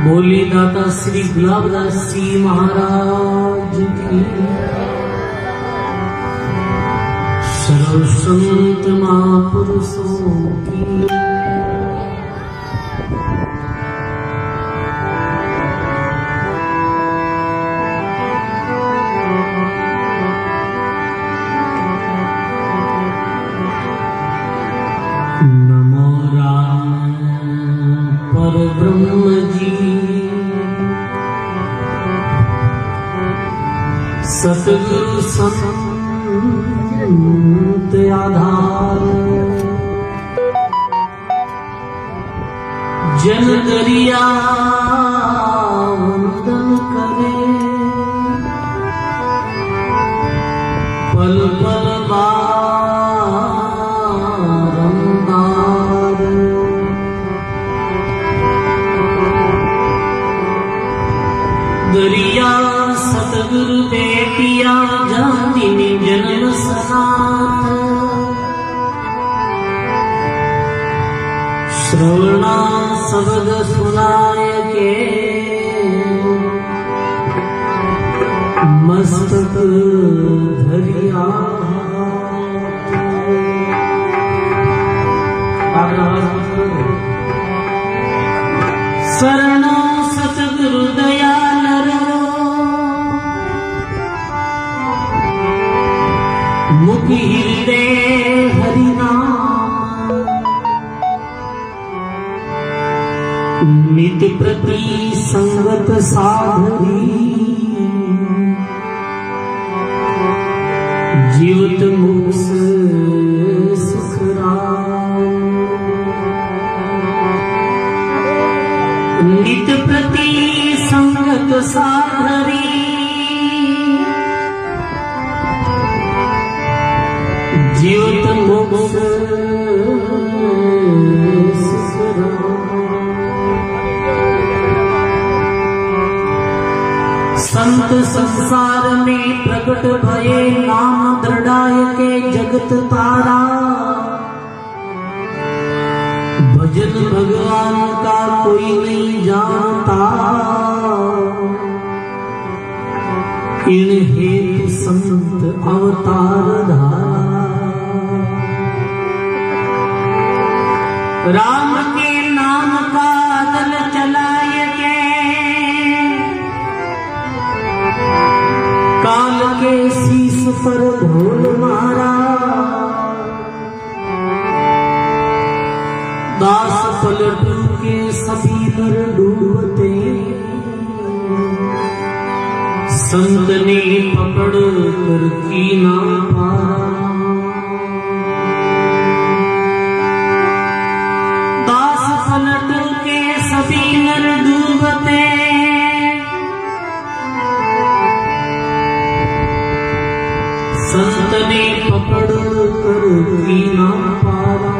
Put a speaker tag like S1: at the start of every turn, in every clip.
S1: बोले दाता श्री गुलाबदास जी महाराज की। सर्व संत महापुरुषों की। नमो राम परब्रह्म जी, सतगुरु संत आधार, जन दरिया वंदन करे, पल पल बारंबार। दरिया सतगुरु बेटिया जाति जन्म सनाथ, श्रवणा शब्द सुनाय के, मस्तक धरिया। शरणो सतगुरु दयाल रो, मुखि हृदय हरि नाम, नित प्रति संगत साधरी, जीवत मोक्ष सुख राम। नित प्रति संगत साधरी, जीवत मोक्ष सुख राम। संत संसार में प्रकट भये, नाम दृढ़ाय के जगत तारा। भजन भगवान का कोई नहीं जानता, इन हेतु संत अवतार धारा। राम के नाम का दल चलाए के, काल के शीश पर ढोल मारा। दास पलटू के सभी नर डूबते, संत ने पकड़ कर कीना पारा। दास पलटू के सभी नर डूबते, संत ने पकड़ कर कीना पारा।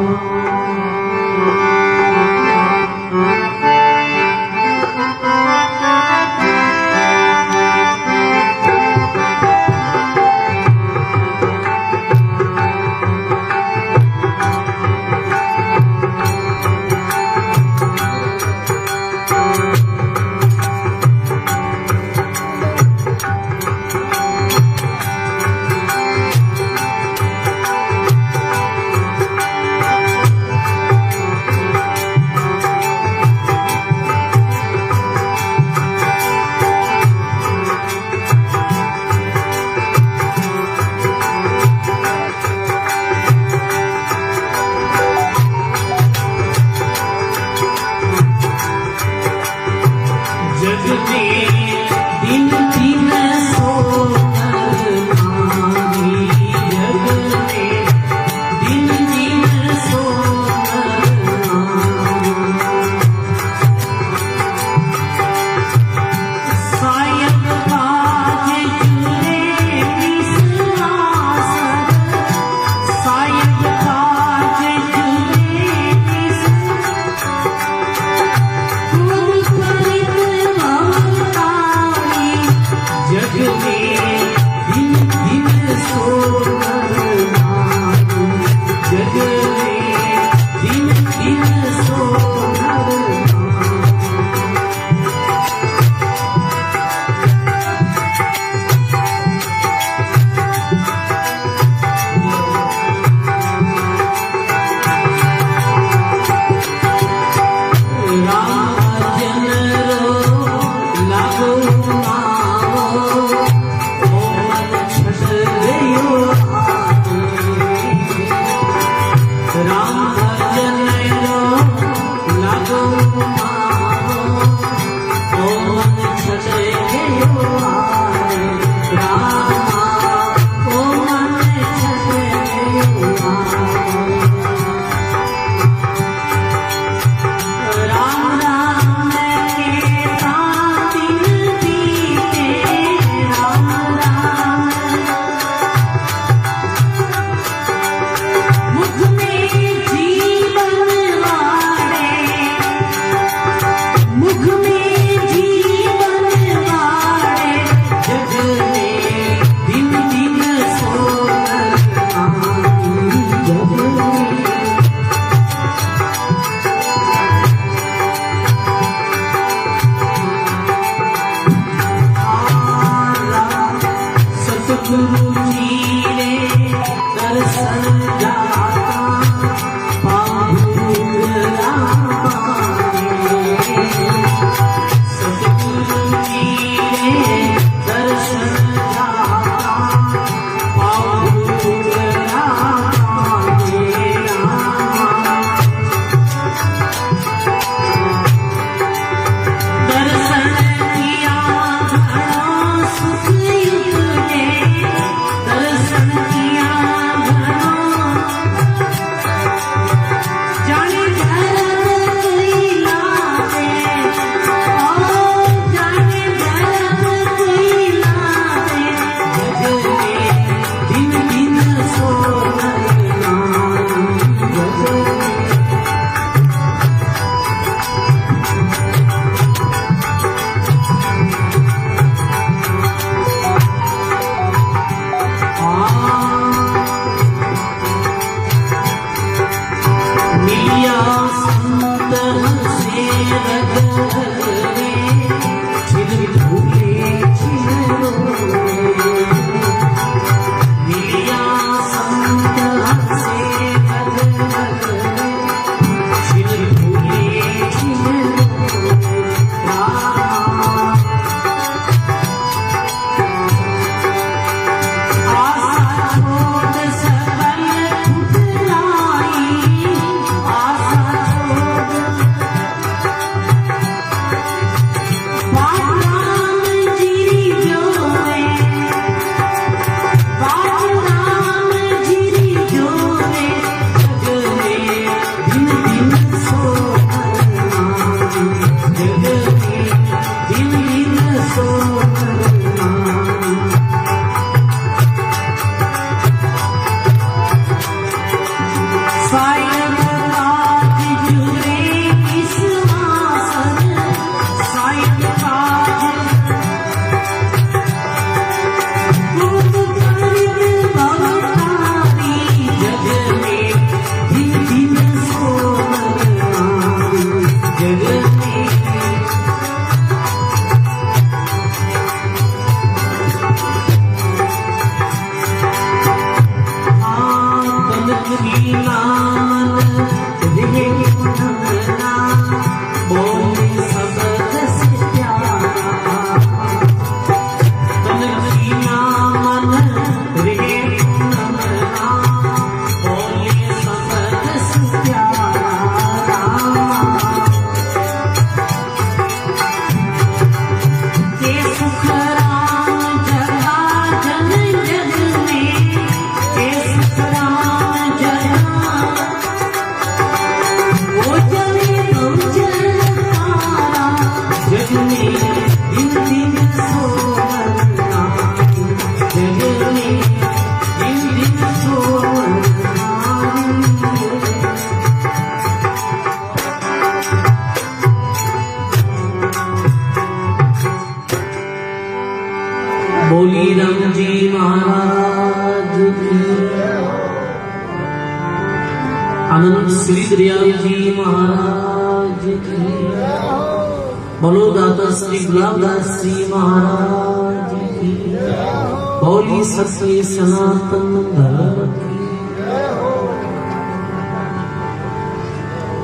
S1: बोली राम जी महाराज की, आनंद श्री दयाल जी महाराज की, बोलो दाता श्री गुलाबदास जी महाराज की, बोली सत्य सनातन धर्म की।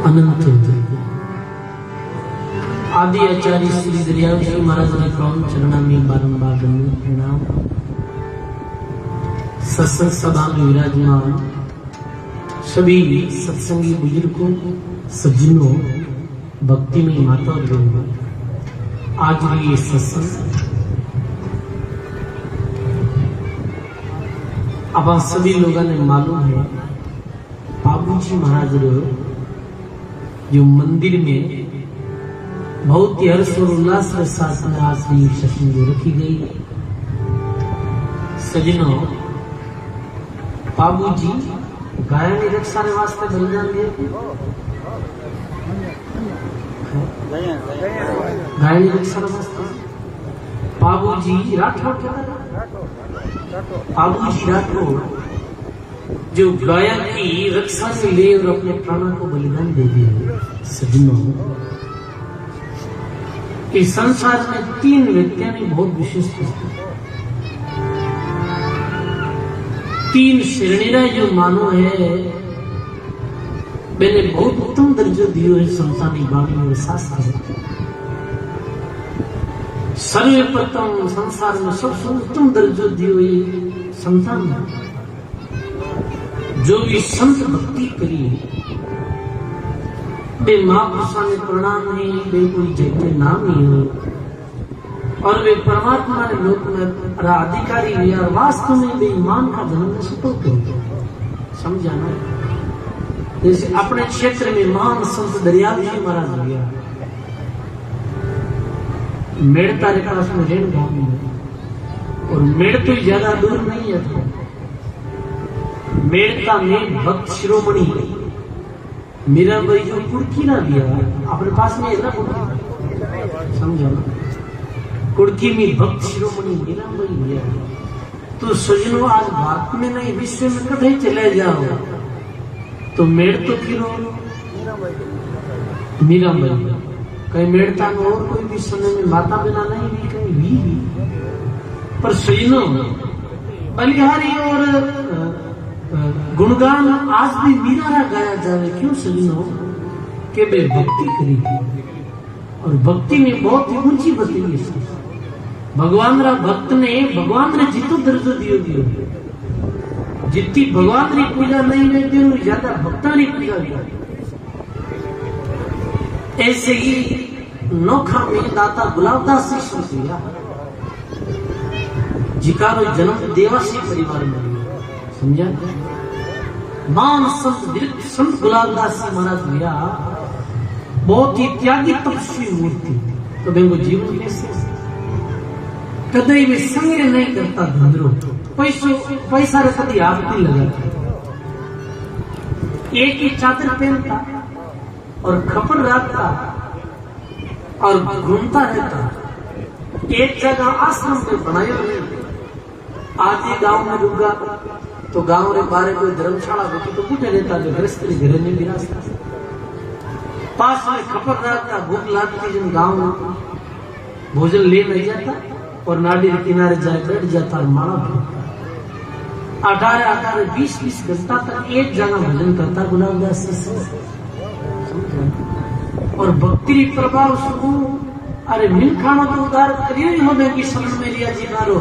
S1: अनंत आदि आचार्य श्री दयाल जी महाराज के प्रणाम चरणा में बारंबार दंडवत प्रणाम। सत्संग सभा में विराजमान सभी सत्संगी बुजुर्गों, सज्जनों, भक्ति में माता और लोगों, आज ये सत्संग अब आप सभी लोगों ने मालूम है, बाबूजी महाराज जो मंदिर में बहुत ही हर्ष और उल्लास के साथ में आज ये सत्संग रखी गई। सजनों, बाबूजी गाय की रक्षा के वास्ते बलिदान दिए, गाय की रक्षा के वास्ते बाबूजी राठौर, बाबूजी राठौर जो गाय की रक्षा से ले और अपने प्राणों को बलिदान दे दिए। सजनों, इस संसार में 3 व्यक्तियों ने बहुत विशिष्ट 3 श्रेणी जो मानो है, मैंने बहुत उत्तम दर्जो दियो है संसारी वाणी और शास्त्र। सर्वप्रथम संसार में सबसे उत्तम दर्जो दियो है संतान, जो भी संत भक्ति करी वे महापुरुषों ने प्रणाम नहीं, वे कोई जगह नाम नहीं हो और वे परमात्मा ने लोक में अधिकारी हुए और वास्तव में वे ईमान का जन्म सतोते होते। समझा ना? जैसे अपने क्षेत्र में महान संत दरियाल जी महाराज हुआ, मेड़ता के पास में रेण गांव में, और मेड़ तो ज्यादा दूर नहीं है। मेड़ता में भक्त शिरोमणि मेरा भाई जो कुड़की ना दिया अपने पास में ना, समझो ना, कुड़की में भक्त शिरोमणि मेरा भाई दिया। तो सजनों, आज भारत में नहीं विश्व में कभी चले जाओ तो मेड़ तो फिरो मीरा भाई कहीं मेड़ता में और कोई भी समय में माता बिना नहीं भी कहीं भी। पर सजनों, बलिहारी और गुणगान आज भी मीरा गाया जाए। क्यों सजनों? कि वे भक्ति करी और भक्ति में बहुत ही ऊंची बताई है। भगवान रा भक्त ने भगवान ने जितो दर्जो दियो जितनी भगवान की पूजा नहीं रहती ज्यादा भक्ता की पूजा दिया। ऐसे ही नोखा में दाता गुलाबदास से सुनते जिकारो जन्म देवासी परिवार में, समझा? मान संत गुलाबदास जी महाराज भैया बहुत ही त्यागी तपस्वी मूर्ति। तो बेंगो जीवन कैसे कदई भी संग्रह नहीं करता धंधरो पैसा रे कभी आप नहीं लगाता। एक ही चादर पहनता और खपर रखता और घूमता रहता। एक जगह आश्रम में बनाया नहीं। आदि गांव में रुका तो गांव रे बारे कोई धर्मशाला होती तो कुछ रहता जो गृहस्थ घर में भी रास्ता पास में खपर रखता। भूख लगती जिन गांव में भोजन ले नहीं जाता और नाडी के किनारे जाए बैठ जाता और माला भरता। 18-20 घंटा तक एक जगह भजन करता गुलाबदास जी। और भक्ति प्रभाव शुरू अरे मिल खाना तो उदार करियो ही हो कि समझ में लिया जी मारो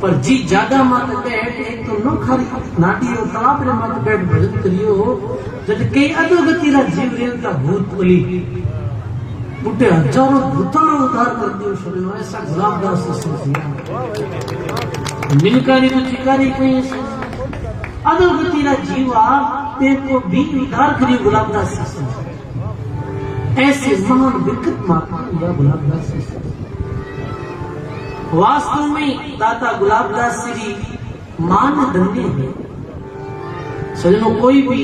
S1: पर जी ज्यादा मत बैठ एक तो न खाली नाटी और तालाब रे मत बैठ भजन करियो जब कई अधोगति रा जीव रेलता भूत बोली बुढ़े हजारों भूतारों उद्धार कर दियो सुनो ऐसा गुलाबदास जी सोचिया मिलकारी तो चिकारी कहीं अधोगति रा जीवा ते को भी उद्धार करियो गुलाबदास जी ऐसे महान विकट महात्मा हुआ गुलाबदास जी। वास्तव में दाता गुलाबदास जी मान धन्य है। सजनों कोई भी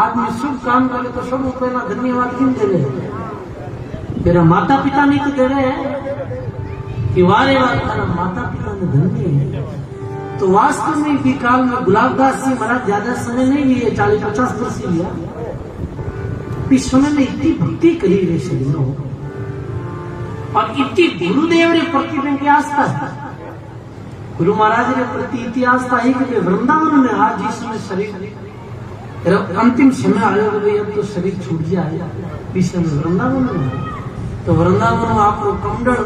S1: आदमी शुभ काम करे तो सब पहला धन्यवाद क्यों दे रहे? मेरा माता पिता नहीं तो दे रहे हैं कि वारे वार तेरा माता पिता ने धन्य है। तो वास्तव में भी काल में गुलाबदास जी महाराज ज्यादा समय नहीं लिए 40-50 वर्ष लिया। इस समय में इतनी भक्ति करी रे सजनों और इतनी गुरुदेव रे प्रति की आस्था है। गुरु महाराज रे प्रति इतनी आस्था है कि वृंदावन में आज जिस समय शरीर अंतिम समय आयो अब तो शरीर छूट जाए इस समय वृंदावन में तो वृंदावन में आपको कमंडल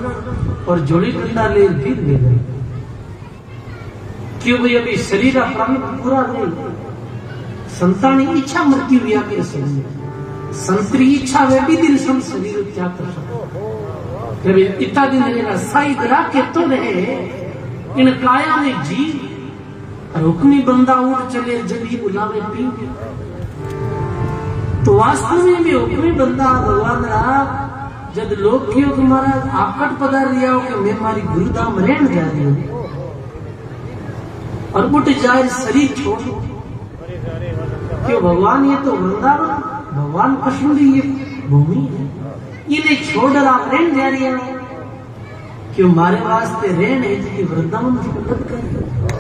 S1: और जोड़ी डंडा ले फिर ले गए क्यों भाई अभी शरीर प्रारंभ पूरा नहीं संतानी इच्छा मृत्यु हुआ के शरीर संतरी इच्छा वे भी दिन सम शरीर त्याग कर सकते इतना दिन रहेगा साई दरा के तो रहे इन काया में जी रुकनी बंदा उठ चले जली बुलावे पी तो वास्तव में भी हुक्मी बंदा भगवान रहा जब लोग क्यों तुम्हारा आकट पदार लिया हो कि मैं हमारी गुरुधाम रहने जा रही हूँ और बुट जाए शरीर छोड़ क्यों भगवान ये तो वृंदावन भगवान कश्मीरी ये भूमि है इन्हें छोड़कर आप रहने जा रही है क्यों हमारे वास्ते रहने है वृंदावन की मदद कर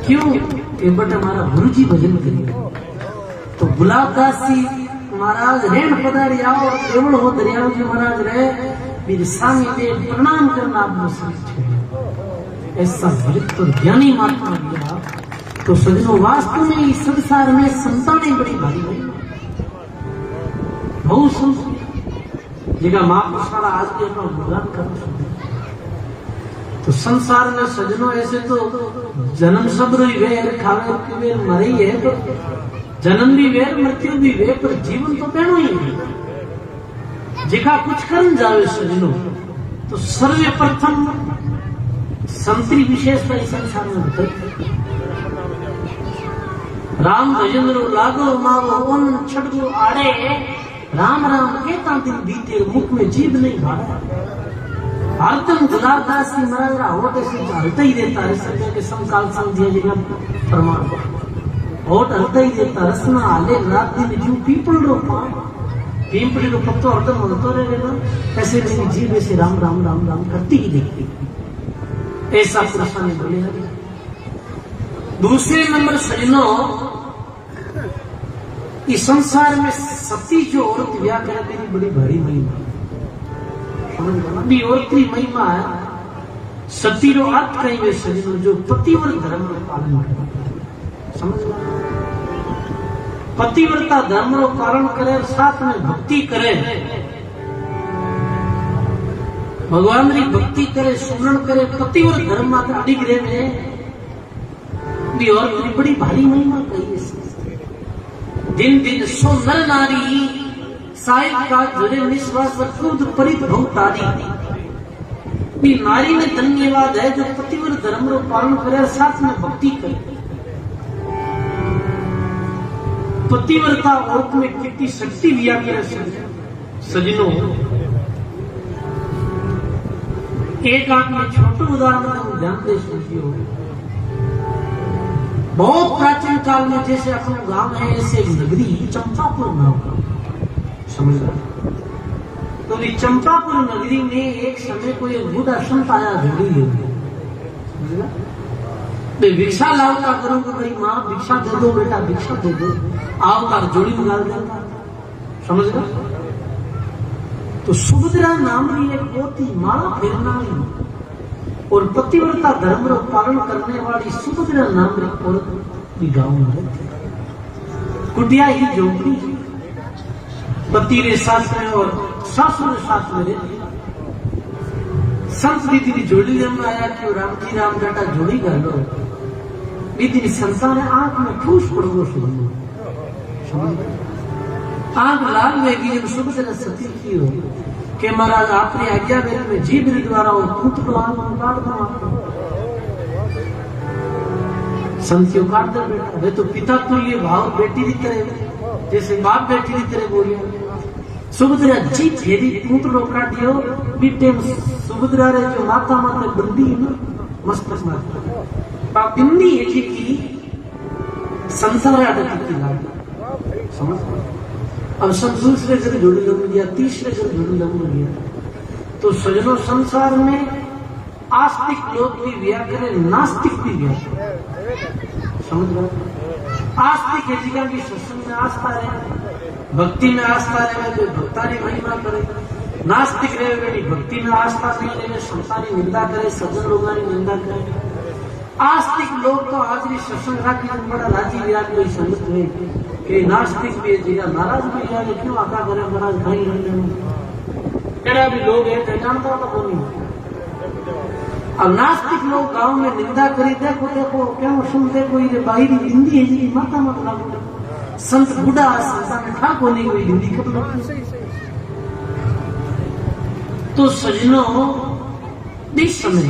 S1: क्यों कि बट हमारा गुरु जी भजन करिए तो गुलाबदास जी महाराज रेण पधारी आओ केवल हो दरियाओं जी महाराज रहे मेरे सामने दे प्रणाम करना आपको समझ ऐसा भक्त और ज्ञानी महात्मा दिया तो सजनों वास्तव में इस संसार में संतानें बड़ी भारी है बहुत सुन जगह माँ को सारा आज के अपना भुगतान कर तो संसार में सजनों ऐसे तो जन्म सब रोई वेर खावे की वेर मरे ही है तो जन्म भी वेर मृत्यु भी वेर पर जीवन तो बहनो ही है जिका कुछ करन जावे सजनों तो सर्वप्रथम संतरी विशेषता इस संसार में बताई राम भजन रो लागो मारो ओन छड़गो आड़े राम राम कहता दिन बीते मुख में जीभ नहीं भाड़ा हरदम गुलाबदास जी महाराज होट ऐसे हलता ही देता है समय के समकाल समझिए जगह प्रमाण होट हलता ही देता रसना आले रात दिन जू पीपल रो पीपड़ी रो पत्तो हरदम हलतो रहेगा ऐसे मेरी जीभ ऐसे राम राम राम राम करती ही देखती ऐसा पुरुषा ने बोले। दूसरे नंबर सजनों इस संसार में सती जो औरत ब्याह करे तेरी बड़ी भारी महिमा अभी औरत की महिमा है सती रो अर्थ कहीं वे सजनों जो पतिव्रत धर्म का पालन करे समझ पतिव्रता धर्म रो पालन करे साथ में भक्ति करे भगवान की भक्ति करे सुमरण करे पतिव्रत धर्म मात्र अडिग रहे भी और बड़ी भारी महिमा कही है दिन दिन सो नर नारी साहिब का जुड़े निश्वास खुद परित भौतारी भी नारी में धन्यवाद है जो पतिव्रत धर्म रो पालन करे साथ में भक्ति करे पतिव्रता औरत में कितनी शक्ति दिया करे सजनों। एक आपने छोटू उदाहरण ध्यान दे सुनियो। बहुत प्राचीन काल में जैसे अपना गांव है ऐसे एक नगरी चंपापुर नाम का, समझ रहे। तो चंपापुर नगरी में एक समय को एक बूढ़ा संत आया झोली लेके, भिक्षा लाओ करो कि भाई माँ भिक्षा दे दो, बेटा भिक्षा दे दो, आओ तार जोड़ी निकाल देता, समझ रहे। तो सुभद्रा नाम की एक बहुत ही माला फेरना और पतिव्रता धर्म का पालन करने वाली सुभद्रा नाम की औरत गांव में रहती। कुटिया ही झोपड़ी, पति रे सास में और सासू रे सास में रहती। संत दीदी जोड़ी जम आया कि राम जी राम बेटा जोड़ी कर लो। दीदी संसार आंख में ठूस पड़ो सुनो, आंख लाल वेगी जब सुभद्रा सती की हो कि महाराज आपने आज्ञा मेरे में जीव द्वारा और खुद को काट दो आपको। संत काट दो बेटा, वे तो पिता तुल्य भाव बेटी की तरह, जैसे बाप बेटी की तरह बोलिए। सुभद्रा जी फेरी पूत लो काट दियो बीटे। सुभद्रा रे जो माता माता बंदी है ना मस्तक माता बाप बिंदी है की संसार आदत की लाग, समझ। अब सब दूसरे घर जुड़ गया, तीसरे घर जुड़ गया। तो सजनों संसार में आस्तिक लोग भी व्या करे, नास्तिक भी व्या करे, समझ रहे। आस्तिक है जीवन की सत्संग में आस्था रहे, भक्ति में आस्था रहे, जो भक्तारी महिमा करे। नास्तिक रहे बेटी भक्ति में आस्था नहीं रहे, संसारी निंदा करे, सज्जन लोगों की निंदा करे। आस्तिक लोग तो हाजरी सत्संग राखी बड़ा राजी विराज कोई संगत है कि नास्तिक भी जीरा नाराज भी जाए क्यों आका करे महाराज भाई रहने भी लोग है जानता तो नहीं। अब नास्तिक लोग गांव में निंदा करी, देखो देखो क्यों सुनते कोई बाहरी हिंदी है जी माता मत लागू। संत बूढ़ा संता में ठा को नहीं कोई हिंदी कब लगती। तो सजनों इस समय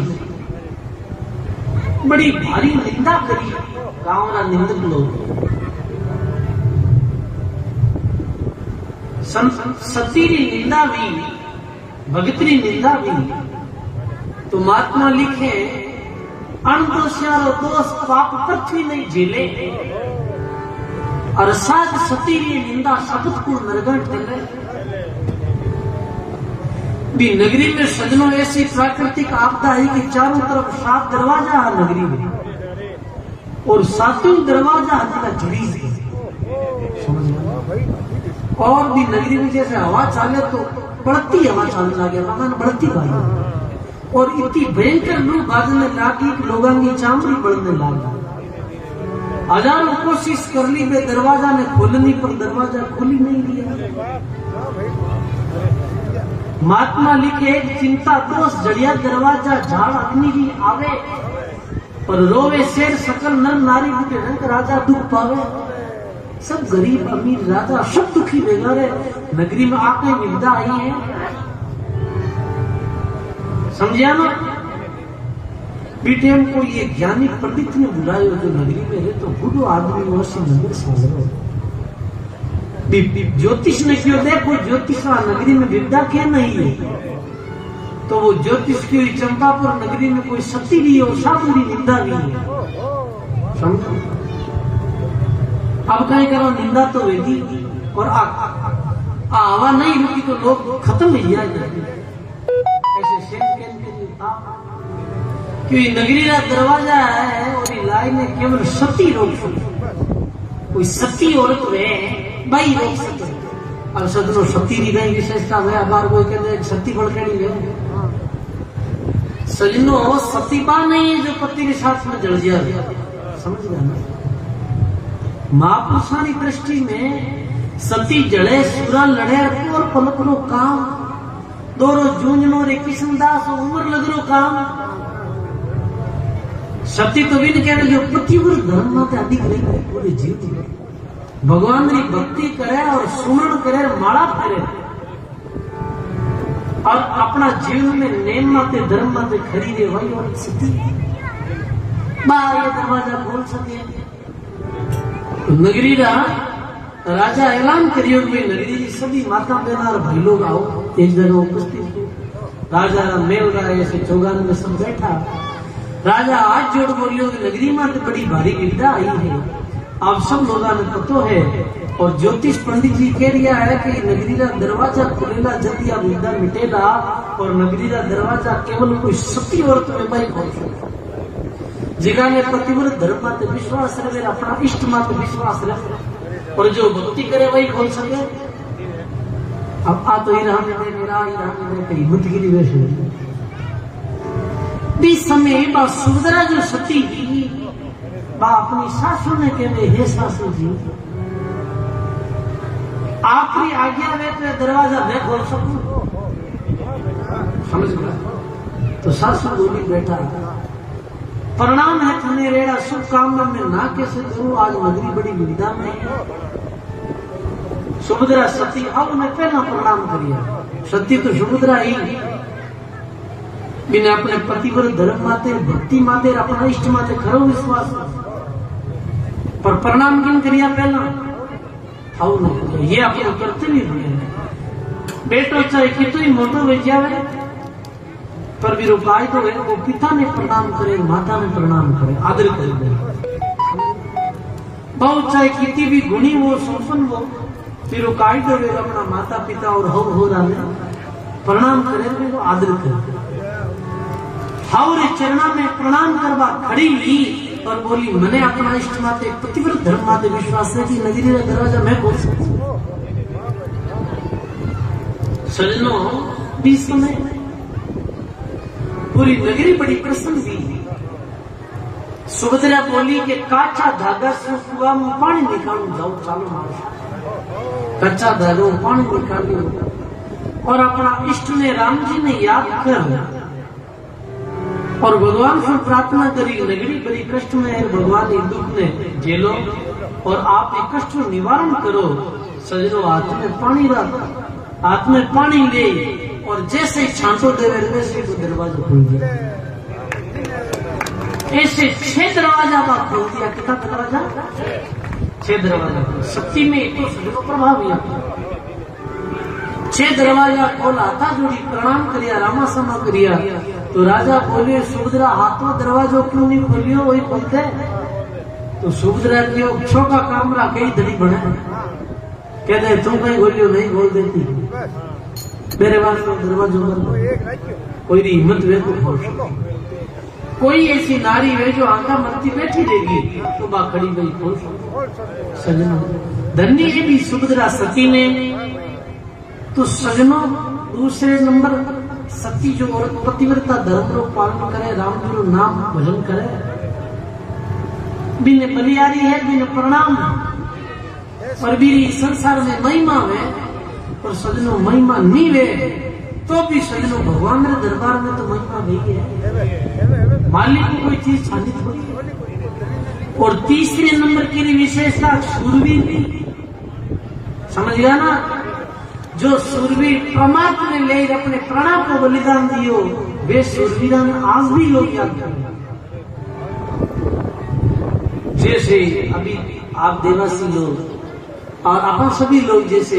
S1: बड़ी भारी निंदा करी गांव ना निंदक लोग। सती री निंदा भी, भगतरी निंदा भी। तो महात्मा लिखे अनदोषारो दोष पाप पृथ्वी नहीं झेले और साथ सती री निंदा शब्द को नरगट करे। भी नगरी में सजनों ऐसी प्राकृतिक आपदा है कि चारों तरफ 7 दरवाजा है नगरी में और 7वां दरवाजा का जुड़ी है, और भी नगरी में जैसे हवा चाले तो बढ़ती हवा चलने लगे, मकान बढ़ती भाई और इतनी भयंकर लू बाजने लगी कि लोगों की चामड़ी बढ़ने लगी। हजारों कोशिश कर ली वे दरवाजा ने खोलनी पर दरवाजा खोली नहीं दिया। महात्मा लिखे चिंता दोष जड़िया दरवाजा झाड़ अग्नि भी आवे पर रोवे शेर सकल नर नारी बुके रंग राजा दुख पावे। सब गरीब अमीर राजा सब दुखी बेगारे नगरी में आके विपदा आई है, समझिया ना। बीटेम को ये ज्ञानी पंडित ने बुलाया जो नगरी में है तो बूढ़ो आदमी वैसे नगर सागर ज्योतिष ने क्यों देखो ज्योतिष नगरी में विद्या क्या नहीं है। तो वो ज्योतिष की चंपापुर नगरी में कोई सती भी और साधुरी निंदा भी है, समझो। अब कहीं करो निंदा तो वेदी और हवा नहीं रुकी तो लोग खत्म ही जाए ऐसे क्योंकि नगरी का दरवाजा है और ये लाइन केवल सती रोक सकती। कोई सती औरत है भाई रोक सकते। अब सदनो सती की गई विशेषता है, बार कोई कहते सती भड़कड़ी है। सजनो सतीबा नहीं है जो पति के साथ में जड़ दिया, समझ गया ना। महापुरुषा की दृष्टि में सती जड़े सूरा लड़े और पलकरो काम दोरो जूंजनो रे किशनदास उम्र लग रो काम। सती तो भी नहीं कहने जो पतिव्रत धर्म में अधिक नहीं पूरे जीव भगवान की भक्ति करे और सुमरण करे माला करे और अपना जीवन में नेम माते धर्म माते खड़ी रहे वही और सती बाहर ये दरवाजा खोल सके। नगरी का राजा ऐलान करियो कि नगरी की सभी माता बहना और भाई लोग आओ, एक जगह उपस्थित हो। राजा मेल राय ऐसे चौगान में सब बैठा। राजा हाथ जोड़ बोलियो कि नगरी में तो बड़ी भारी विपदा आई है, आप सब लोगों ने पतो है, और ज्योतिष पंडित जी कह रिया है कि नगरी का दरवाजा खुलेला जल्दी आप विपदा मिटेगा, और नगरी का दरवाजा केवल कोई सती औरत में भाई खोल सकता, जिगा ने पतिव्रत धर्म माते विश्वास रहे, अपना इष्ट माते विश्वास रहे, और जो भक्ति करे वही खोल सके। अब आ तो ईरान में मेरा ईरान में कहीं हिम्मत गिरी वैसे इस समय बा सुभद्रा जो सती बा अपनी सासू ने कहे, हे सासू जी आपकी आज्ञा में तो दरवाजा मैं खोल सकूं, समझ गया? तो सासू बोली, बेटा प्रणाम है तुम्हें रेड़ा, शुभ कामना में ना कैसे करूं, आज नगरी बड़ी विविधा में है। सुभद्रा सती अब उन्हें पहला प्रणाम करिया। सती तो सुभद्रा ही बिना अपने पतिव्रत धर्म माते भक्ति माते अपना इष्ट माते खरो विश्वास, पर प्रणाम किन करिया पहला ये अपने कर्तव्य है। बेटो चाहे कितो ही मोटो हो जावे, पर भी उपाय तो है, वो पिता ने प्रणाम करे, माता ने प्रणाम करे, आदर करे। बहुत चाहे कितनी भी गुणी हो संपन्न हो, फिर उपाय तो है अपना माता पिता और हो रहा है प्रणाम करे, वो आदर करे। हाउरे चरणा में प्रणाम करवा खड़ी ली और बोली, मैंने अपना इष्ट माते पतिव्रत धर्म माते विश्वास है कि नगरी का दरवाजा मैं खोल सकती। सजनों बीस समय पूरी नगरी बड़ी प्रसन्न थी। सुभद्रा बोली कि काचा धागा से कुआ में पानी निकालू, जाओ चालो मारो, कच्चा धागा पानी निकालो, और अपना इष्ट ने राम जी ने याद कर और भगवान से प्रार्थना करी, नगरी बड़ी कष्ट में है, भगवान एक दुख ने झेलो और आप एक कष्ट निवारण करो। सजनो हाथ में पानी रख, हाथ में पानी ले, और जैसे छांटो देवे वैसे वो दरवाजा खुल गया। ऐसे 6 दरवाजा बात खोल दिया। कितना दरवाजा? 6 दरवाजा। सत्ती में एक तो सजनो प्रभाव हुआ, 6 दरवाजा खोला, था जोड़ी प्रणाम करिया, रामा समा करिया। तो राजा बोले, सुभद्रा हाथों दरवाजो क्यों नहीं खोलियो, वही खोलते। तो सुभद्रा की छो का कामरा कई धड़ी बने, कहते तुम कहीं खोलियो, नहीं खोल देती, मेरे वास्ते दरवाजो बंद, कोई हिम्मत वे तो खोल, कोई ऐसी नारी वे जो आंखा मरती बैठी रहेगी तो बा खड़ी गई खोल। सजना धन्य है भी सुभद्रा सती ने। तो सजनों दूसरे नंबर सती जो औरत पतिव्रता धर्म को पालन करे, राम जी को नाम भजन करे, बिन बलियारी है, बिन प्रणाम, और भी संसार में महिमा है। और सजनों महिमा नहीं वे तो भी सजनों भगवान मेरे दरबार में तो महिमा गई है, मालिक को कोई चीज छानित होती। और तीसरे नंबर की विशेषता सूरवीर, समझ गया ना, जो सूरवीर परमात्मा ने ले अपने प्राणों को बलिदान दियो, वे सूरवीरा ने आज भी लोग याद करें। जैसे अभी आप देवासी लोग और अपन सभी लोग जैसे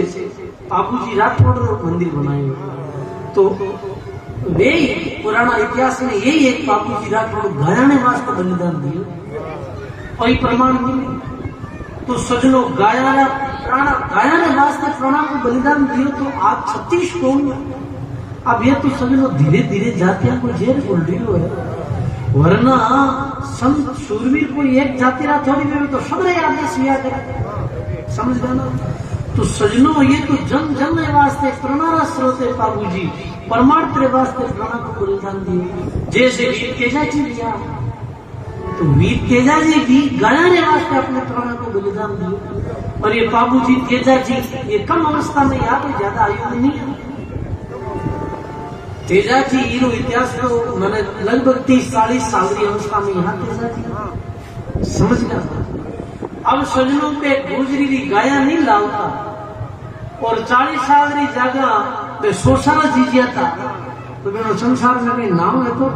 S1: बाबूजी राठौड़ मंदिर बनाए, तो वे पुराना इतिहास में यही एक बाबूजी राठौड़ गया ने वास्ते बलिदान दियो, और प्रमाण मिले। तो सजनों गाया ने वास्ते प्राणों को बलिदान दियो, तो आप 36 कौन। अब ये तो सजनों धीरे धीरे जातियां को जेल बोल रही है, वरना संत शूरवीर को एक जाति रहा थोड़ी में तो सब आदेश लिया करे, समझ गया ना। तो सजनों ये तो जन जन वास्ते प्रणारा स्रोते बाबूजी परमार्थ वास्ते प्राणों को बलिदान दिए। जैसे वीर तेजा जी लिया, तो वीर तेजा जी भी गाया ने वास्ते अपने प्राणों को बलिदान दिए। और ये बाबूजी तेजा जी ये कम अवस्था में यहाँ पे ज्यादा आयु में नहीं है। तेजा जी इनो इतिहास को मैंने लगभग 30-40 साल की अवस्था में यहाँ तेजा जी, समझ गया। अब सजनों पे गुजरी गाया नहीं लाता, और 40 साल की जगह सोसारा जीजिया था, तो मेरे संसार में कहीं नाम है तो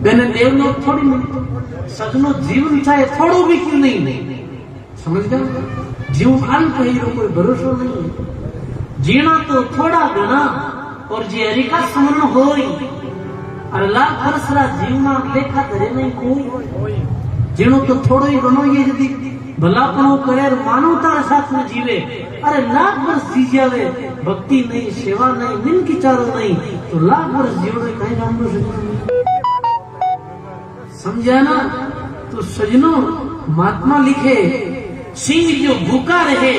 S1: मैंने देवलोक थोड़ी मिलते। सजनों जीवन चाहे थोड़ो भी क्यों नहीं, समझ गया। जीव अल्प है कोई भरोसा नहीं है। जीना तो थोड़ा घना और जी हरि का स्मरण हो और लाख वर्षरा जीवना लेखा धरे नहीं कोई। जीणो तो थोड़ो ही घणो ये यदि भलापणो करे और मानवता साथ में जीवे अरे लाख वर्ष जी जावे भक्ति नहीं सेवा नहीं निन की चारो नहीं तो लाख वर्ष जीवने कहीं रामो सजनो समझा ना। तो सजनो महात्मा लिखे सिंह जो भूखा रहे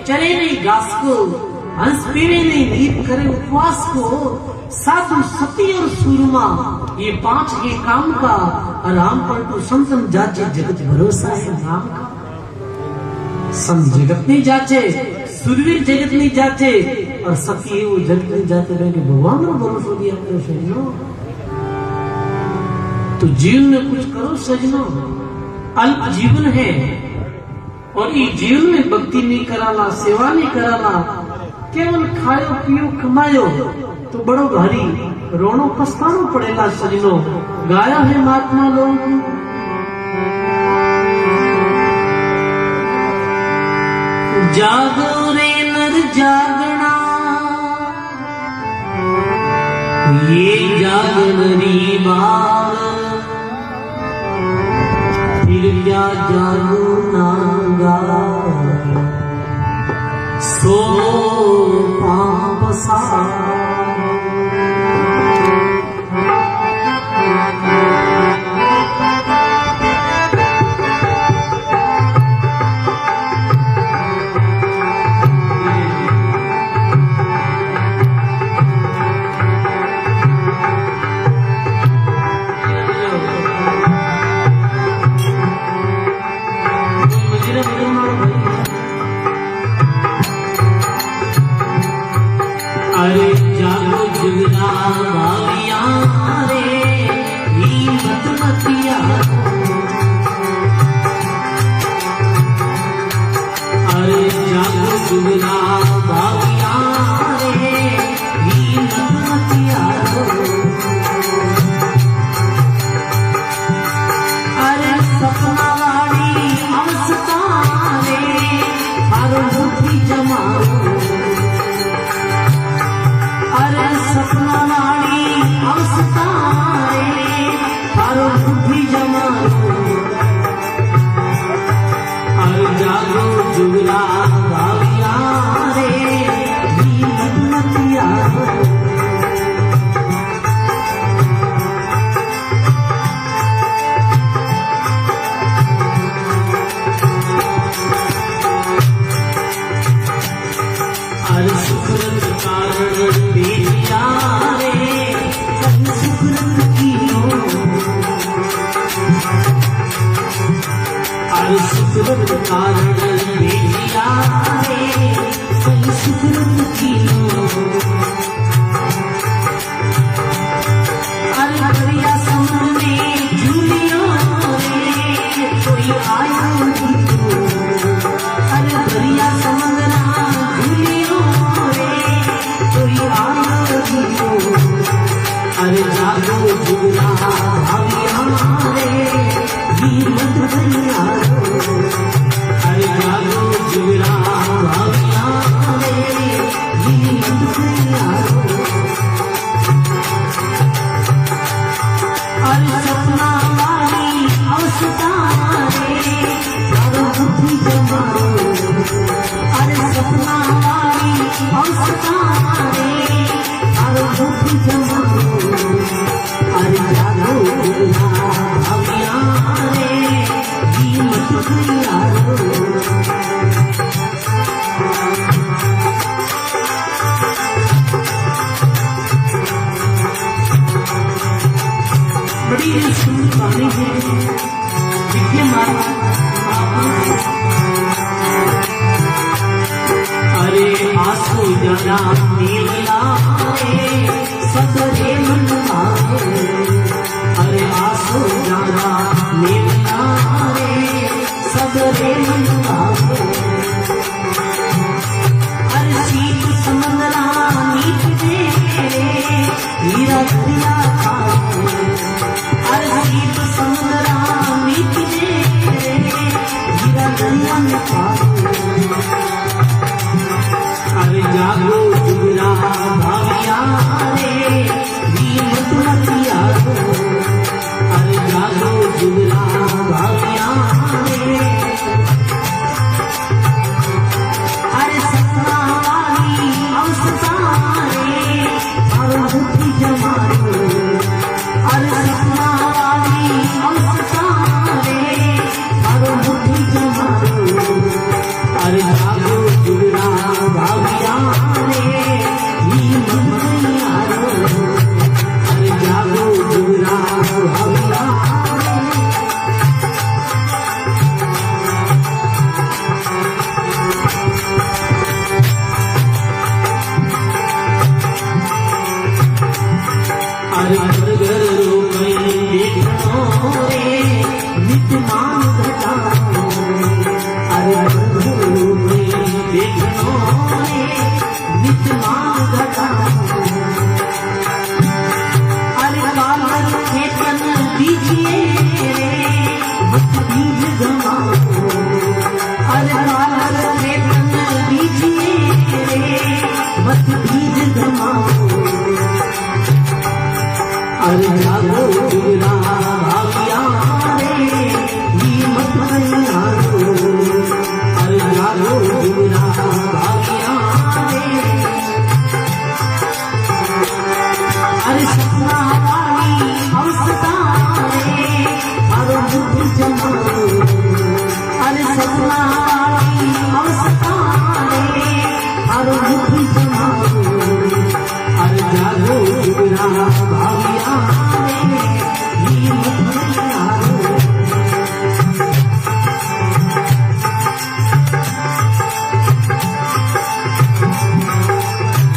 S1: चरे नहीं घास को हंस पीवे नहीं नींद करे उपवास को साधु सती और सूरमा ये 5 के काम का आराम पर तो संतन जाचे जगत भरोसा है नाम का। संत जगत नहीं जाचे सुरवीर जगत नहीं जाचे और सती वो जगत नहीं जाते रहे भगवान का भरोसा दिया करो सजनो। तो जीवन में कुछ करो सजनो अल्प जीवन है और ये जीवन में भक्ति नहीं कराला सेवा नहीं कराला केवल खायो पियो कमायो तो बड़ो भारी रोनो पछतानो पड़ेगा सजनो। गाया है महात्मा लोग जागो रे नर जागना ये जागनरी बार फिर क्या जागो नागा सो पापसा अरे जागो जुगना बालिया रे नीमत मतिया अरे जागो जुगना बालिया रे नीमत मतिया अरे सपना वाली अवस्था रे हर बुद्धि जमाओ अरे सपना वाली अवस्था रे हर बुद्धि जमाओ अरे जागो जुगला भाविया रे नीमत मतिया अरे सुखरत कारण बेरिया रे सुखरत की अरे सुखरत कारण बेरिया रे सुखरत की अरे दरिया समुद्र में झूलियो रे कोई आया अरे दरिया समुद्र अरे जागो जुगला भाविया रे नीमत भैया अरे जागो जुगला भाविया रे नीमत भैया अरे सपना वाली अवस्था रे हर बुद्धि जमाओ अरे सपना वाली अवस्था रे हर बुद्धि जमाओ अरे जागो भाविया रे नीमत भैया बड़ी सुंदर कहानी है देखिए अरे आंसू जरा नीला सदरे मनवा अरे आंसू जरा नीला सदरे मनवा अरे सीत समंदरा नीत दे हीरा दरिया अरे सीत समंदरा नीत दे हीरा दरिया में अरे घर घर रोकई देखो रे नित मान घटाओ अरे घर घर रोकई देखो रे नित मान घटाओ अरे कालर खेतन दीजिए मत बीज जमाओ अरे कालर खेतन दीजिए मत बीज जमाओ अरे जागो जुगरा भाविया रे ये मत हारो अरे जागो जुगरा भाविया रे अरे सपना वाली अवस्था रे मारो बुद्धि जमाओ अरे सपना वाली अवस्था रे मारो बुद्धि जमाओ अरे जागो जुगरा भाविया रे ये मत हारो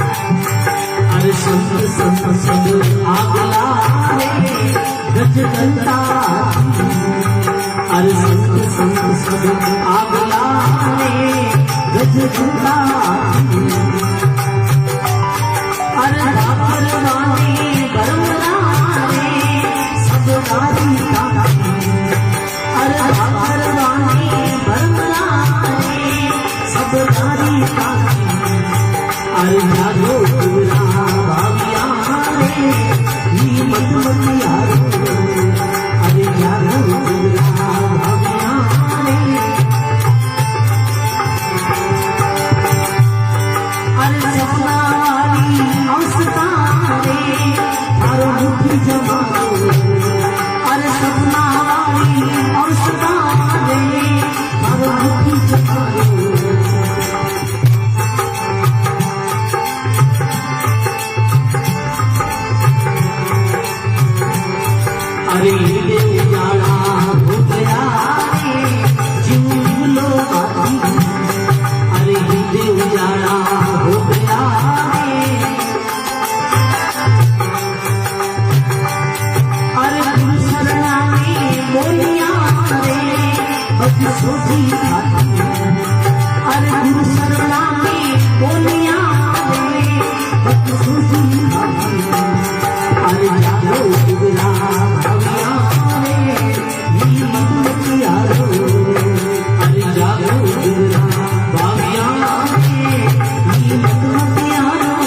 S1: अरे संत संत सब आगला रे गज गंता अरे संत संत सब आगला रे गज गंता अरे दापर वाणी बरमरा रे सब गारी गाती अरे दापर वाणी बरमरा रे सब गारी गाती अरे जागो जुगरा भाविया रे ये मत मत यारो अरे जागो जुगरा भाविया रे अरे सपना वाली अवस्था रे मारो बुद्धि जमाओ अरे सपना वाली अवस्था रे मारो बुद्धि जमाओ अरे ये उजाड़ा हो गया रे जीवलो बाती अरे ये उजाड़ा हो गया रे अरे गुरु शरणा में बोलिया रे बस सोची खाती अरे गुरु शरणा में बोलिया रे बस सोची खाती अरे जागो जुगरा भाविया रे ये मत मत यारो अरे जागो जुगरा भाविया रे ये मत मत यारो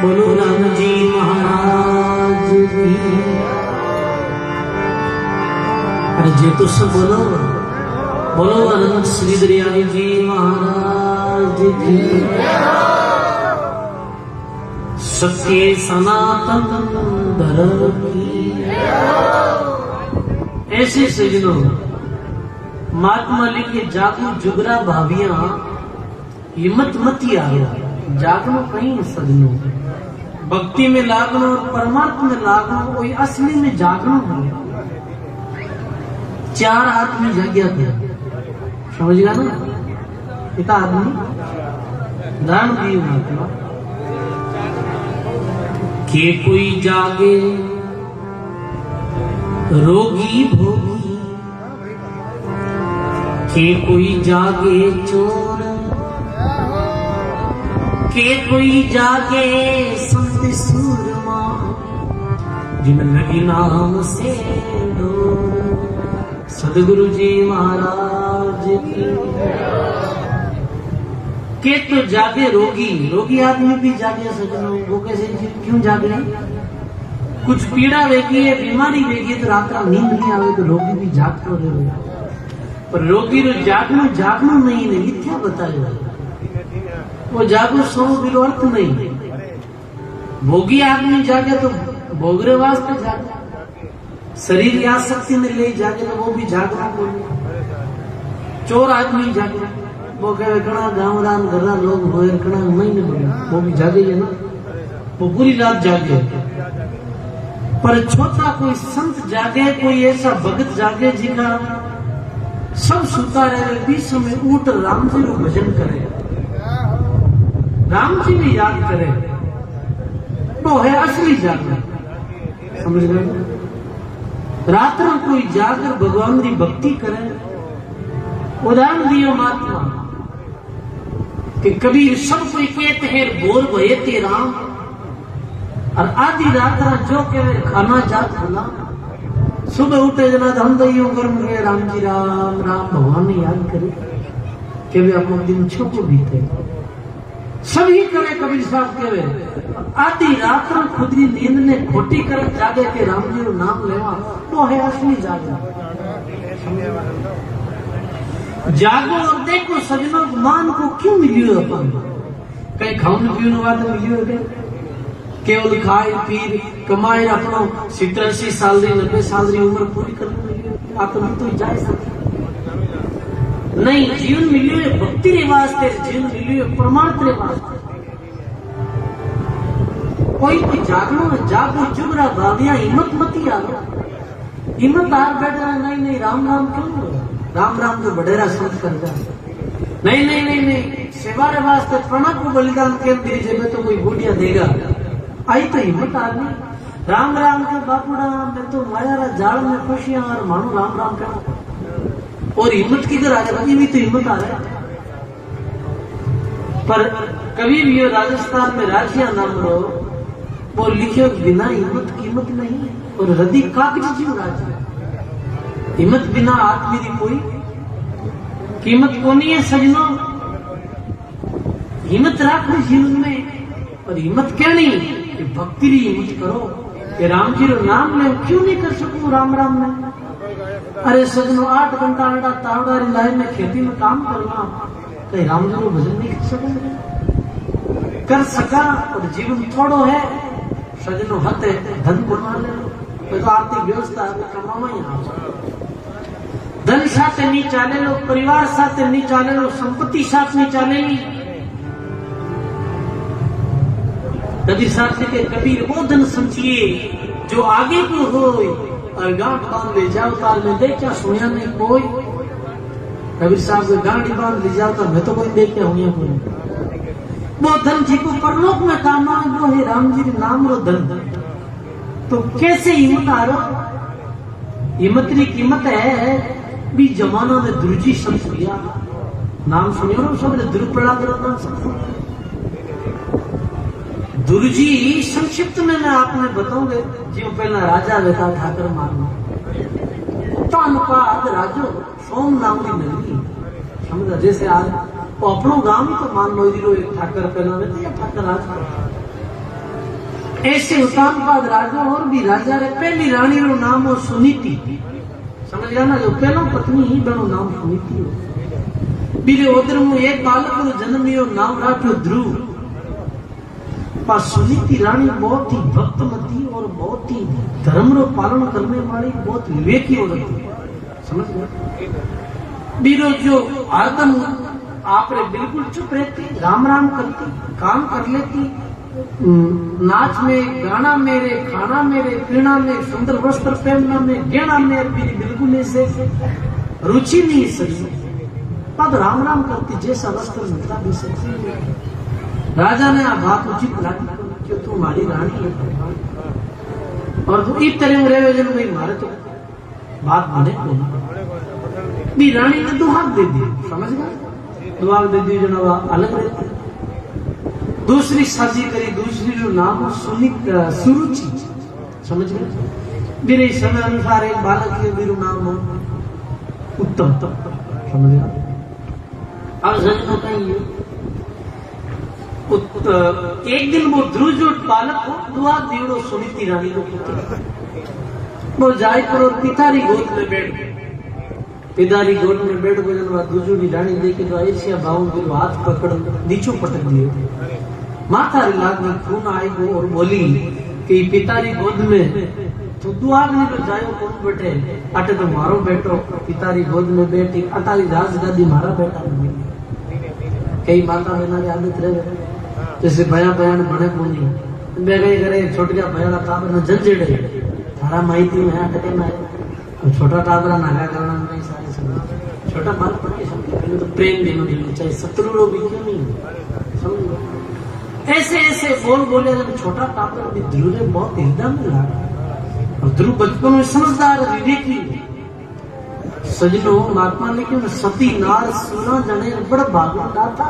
S1: बोलो राम जी महाराज की अरे जे तो सब बोलो बोलो अनंत श्री दरियानी जी महाराज की सत्य सनातन धर्म की ऐसे सजनों महात्मा लिखे जागो जुगरा भाविया ये मत मत यारो जागनो कहीं सजनों भक्ति में लागनो और परमात्मा में लागनो कोई असली में जागनो है चार आदमी जाग्या थे समझ गया ना पिता आदमी दान दिए महात्मा के कोई जागे रोगी भोगी के कोई जागे चोर के कोई जागे संत सूरमा जिन लगी नाम से डोर सदगुरु जी महाराज की के तो जागे रोगी रोगी आदमी भी जागे सजनों वो कैसे क्यों जागे कुछ पीड़ा वेगी है बीमारी वेगी तो रात का नींद नहीं आवे तो रोगी भी जागते रहे पर रोगी रो जागनो जागनो नहीं है मिथ्या बताया वो जागो सो बिलो अर्थ नहीं भोगी आदमी जागे तो भोगरे वास्ते जागे शरीर की आसक्ति में ले जागे तो वो भी जागना बोले चोर आदमी जागे वो कहे कणा गांवरान घरना लोग होए कणा महीने बोले वो भी जागे है ना वो पूरी रात जागे पर छोटा कोई संत जागे कोई ऐसा भगत जागे जिनका सब सुता रहे बीच समय उठ राम जी को भजन करे, राम जी ने याद करे, वो है असली जागरण। समझ गए? रात में कोई जाकर भगवान की भक्ति करे। उदाहरण दियो महात्मा कि कबीर सब कोई कहते हैं बोर भये ते राम, और आधी रात जो कहे खाना जात भला। सुबह उठे जना हम तो यूं कर्म करे राम जी राम राम, भगवान ने याद करे कि वे अपना दिन छोको बीते। सभी करे कबीर साहब कहे आधी रात में खुदरी नींद ने खोटी कर जागे के राम जी रो नाम लेवा, वो है असली जागरण। जागो और देखो सजनों, मान को क्यों मिलियो अपन? कहीं खाने पीने वाले मिलियो है? केवल खाए पीर कमाए अपना 70-80 साल की 90 साल की उम्र पूरी करनी आत्मा तो जाए सकती नहीं। जीवन मिलियो है भक्ति रे वास्ते, जीवन मिलियो है परमार्थ रे वास्ते। कोई भी जागरो जागो चुगरा गादिया हिम्मत मती आ, हिम्मत हार बैठा नहीं नहीं राम राम क्यों बोलो? राम राम जो बडेरा संत कर जाए नहीं नहीं नहीं नहीं, सेवा रे वास्ते प्रणव को बलिदान के तेरी जेब तो कोई बूढ़िया देगा। आई तो हिम्मत आ गई राम राम के बापूड़ा, मैं तो माया जाल में खुशियां और मानो राम राम कहना, और हिम्मत किधर आ जाएगा? ये भी तो हिम्मत आ रहा है। पर कभी भी राजस्थान में राजिया नाम लो, वो लिखे बिना हिम्मत कीमत नहीं, और हृदय कागज जीव राजा, हिम्मत बिना आदमी की कोई कीमत को नहीं है। सजनों, हिम्मत रखो जीवन में, और हिम्मत क्या नहीं कि भक्ति री हिम्मत करो कि राम जी रो नाम ले। क्यों नहीं कर सकूं राम राम में? अरे सजनों 8 घंटा तावड़ा लाइन में खेती में काम करना, कहीं राम जी को भजन नहीं कर सकूंगा? कर सका, और जीवन थोड़ो है सजनों, हत है धन बना ले तो आर्थिक व्यवस्था कमावा ही धन साथ नहीं चाले लो, परिवार साथ नहीं चाले लो, संपत्ति साथ नहीं चालेगी। कबीर साथ के कबीर वो धन समझिए जो आगे को हो, और गांठ बांध ले जाओ ताल में देखा सुनिया नहीं कोई। कबीर साहब से गांठ बांध ले जाओ तो मैं तो कोई देख क्या हुई कोई। वो धन जी को परलोक में काम आ, वो है राम जी के नाम रो धन। तो कैसे हिम्मत आ रहा? हिम्मत की कीमत है भी जमाना में दुर्जी सब सुनिया नाम सुनियो ना, सब दुर्पड़ा नाम सब दुर्जी। संक्षिप्त में मैं आपने बताऊंगे जो पहला राजा बेटा ठाकर मारना तानुपाद राजो सोम नाम की नगरी, समझा? जैसे आज वो अपनों गांव ही तो मान लो एक ठाकर पहला में या ठाकर राज, ऐसे उतानपाद राजा और भी राजा रे। पहली रानी रो नाम हो सुनीति, समझ गया ना? जो पहला पत्नी ही बनो नाम सुनीति हो। बीरे उधर में एक बालक रो जन्म लियो, नाम राख्यो ध्रुव। पर सुनीति रानी बहुत ही भक्तमती और बहुत ही धर्म रो पालन करने वाली बहुत विवेकी औरत थी, समझ गए? बीरो जो आदम आप रे बिल्कुल चुप रहती, राम राम करती, काम कर लेती, नाच में गाना मेरे, खाना मेरे, पीना में, सुंदर वस्त्र पहनना में, गहना में बिल्कुल ऐसे रुचि नहीं सही। तब राम राम करती, जैसा वस्त्र मिलता भी सही। राजा ने आप बात उचित लगी क्यों तू हमारी रानी है, और तू इस तरह में रहे जन भाई मारे तो बात बने को भी। रानी ने दुहाक दे दी, समझ गए? दुहाक दे दी जो अलग रहती। दूसरी शादी करी, दूसरी जो नाम सुरुचि, समझ गए? मेरे समय अनुसार एक बालक के मेरू नाम हो उत्तम, समझ गया? अब जन्म कहीं एक दिन वो ध्रुव जो बालक हो दुआ दीड़ो सुनीति रानी को पुत्र वो जाए पर पितारी गोद में बैठ, पितारी गोद में बैठ गए। दूसरी रानी देखे तो ऐसिया भाव को हाथ पकड़ नीचो पटक दिए, माथा लाग में खून आई गो और बोली कि पितारी गोद में तो दुआ नहीं तो जायो कौन बैठे, अटे तो मारो बैठो, पितारी गोद में बैठी अटारी राज गादी मारा बैठा। कई माता बहना की आदत रहे जैसे बया बयान बने कोनी बेगई करे छोटिया बयाना टाबर न जंजेड़े थारा माहिती में अटके ना छोटा टाबरा नागा करना नहीं सारी सब छोटा बालक के समझ तो प्रेम देना देना चाहे शत्रु लोग भी क्यों नहीं समझ। ऐसे ऐसे बोल बोले जब छोटा टापर भी ध्रुव ने बहुत हृदय में लगा और ध्रुव बचपन में समझदार विवेकी सजनो महात्मा ने क्यों सती नार सुना जने बड़ भागवत दाता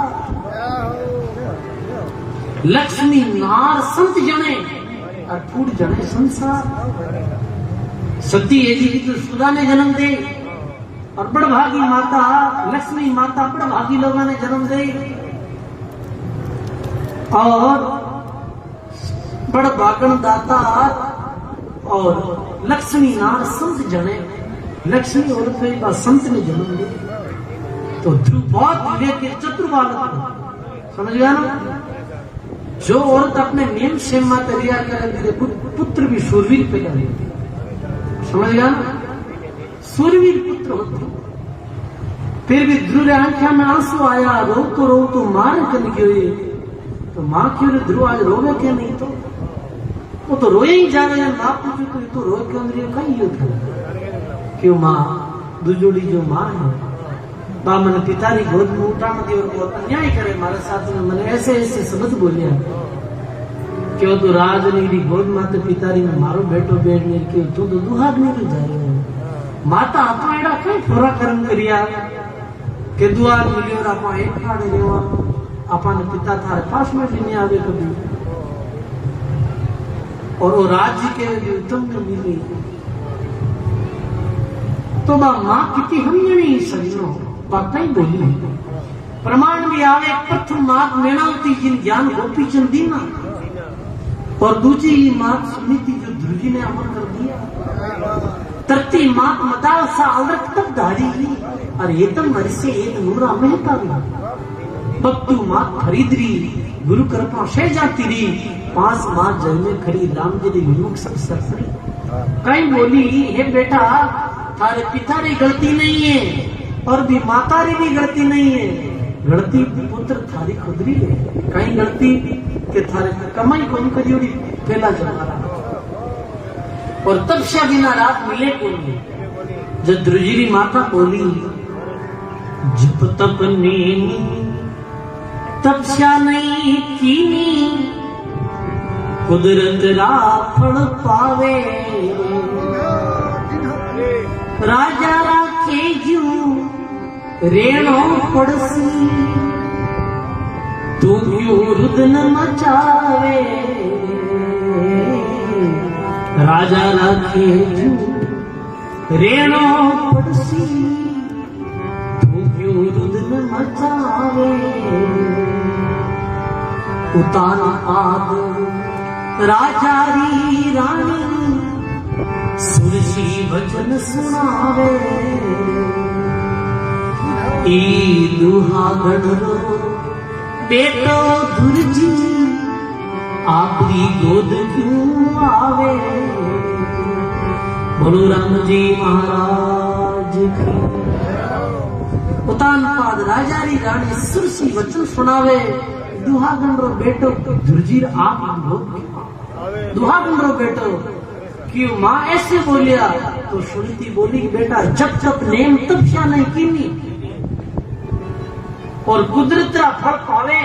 S1: लक्ष्मी नार संत जने और फूट जने संसार। सती जी की तो सुधा ने जन्म दे और बड़ भागी माता लक्ष्मी माता बड़ भागी लोगों ने जन्म दे और बड़ भागन दाता और लक्ष्मी नार संत जने लक्ष्मी और संत ने जन्म दे। तो ध्रुव बहुत विवेक के चतुर बालक समझ गया ना। जो औरत अपने नियम से मत रिया करे पुत्र भी शूरवीर पैदा लेते समझ गया ना। सूरवीर पुत्र होते फिर भी ध्रुव आंखों में आंसू आया रो तो मार कर गए तो माँ क्यों ध्रुव आज रोवे क्या नहीं तो वो तो रोए ही जा रहे हैं। माँ पूछो तो रो क्यों नहीं कहीं था क्यों माँ दुजोड़ी जो माँ है माँ मैंने पितारी गोद में उठा दी और बहुत अन्याय करे हमारे साथ में मैंने ऐसे ऐसे शब्द बोलिया क्यों तो राजनीति गोद माते पितारी में मारो बेटो बैठ नहीं क्यों तू तो दुहाग नहीं जा रहे हो माता आप एड़ा कई थोड़ा कर्म करिया के दुआ मिलियो और आप एक खाड़े रेवा अपन पिता थारे पास में भी नहीं आवे कभी और वो राज्य के उत्तम में मिली तो माँ कितनी हम नहीं सजनो बातें ही बोली प्रमाण भी आवे प्रथम मात मेणावती जिन ज्ञान गोपी चंद दीना और दूसरी मात सुनीति जो ध्रुव जी ने अमर कर दिया तरती मात मदासा अलरक तब धारी और एकदम मरसे एक नूरा महका भी भक्तु मात खरीदरी गुरु कृपा शह जाती रही 5 माह जल में खड़ी राम जी विमुख सब सरसरी कहीं बोली हे बेटा थारे पिता री गलती नहीं है और भी माता री भी गलती नहीं है गलती पुत्र थारी खुदरी है कहीं गलती के थारे कमाई कौन करी पहला जमाना और तब से बिना रात मिले कौन जब ध्रुजीरी माता बोली जब तप नीनी तपस्या नहीं कीनी कुदरत राफड़ पावे राजा राखे जू रेणो पड़सी तू क्यों रुदन मचावे राजा राखे जू रेणो पड़सी तू क्यों रुदन मचावे उतान आद राजा री रानी सुरसी वचन सुनावे ई दुहागण रो बेटो धुरजी आपरी गोद क्यों आवे बोलो राम जी महाराज की। उतान पाद राजा री रानी सुरसी वचन सुनावे दुहागण रो बेटो धुरजी आप दुहागण रो बेटो क्यों माँ ऐसे बोलिया तो सुनीति बोली बेटा जब जब नेम तपस्या नहीं कीनी और कुदरत रा फल पावे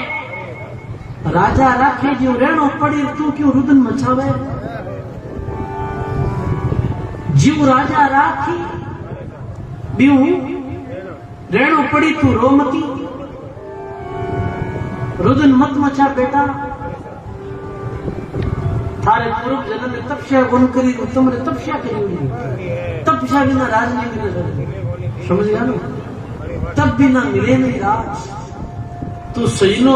S1: राजा राखे जो रेणो पड़ी तू क्यों रुदन मचावे जीव राजा राखी बीऊ रेणो पड़ी तू रोमती रुदन मत मचा बेटा थारे पूर्व जन्म में तपस्या गुण करी तो तुमने तपस्या करी तपस्या बिना राज नहीं मिलेगा समझ गया ना तब बिना मिले नहीं राज तो सजनो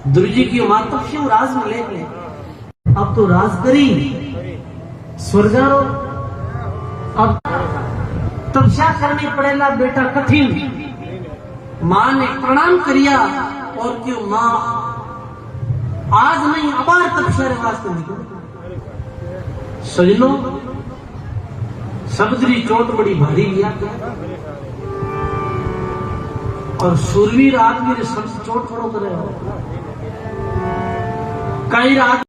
S1: ध्रुव जी की मां तपस्या राज मिलेंगे अब तो राज करी स्वर्गारो अब तपस्या करनी पड़ेगा बेटा कठिन मां ने प्रणाम करिया और क्यों मां आज नहीं अबार तपस्या वास्ते निकल सजनो समुद्री चोट बड़ी भारी लिया और सूरवीर आदमी ने सब चोट खड़ो करे कई रात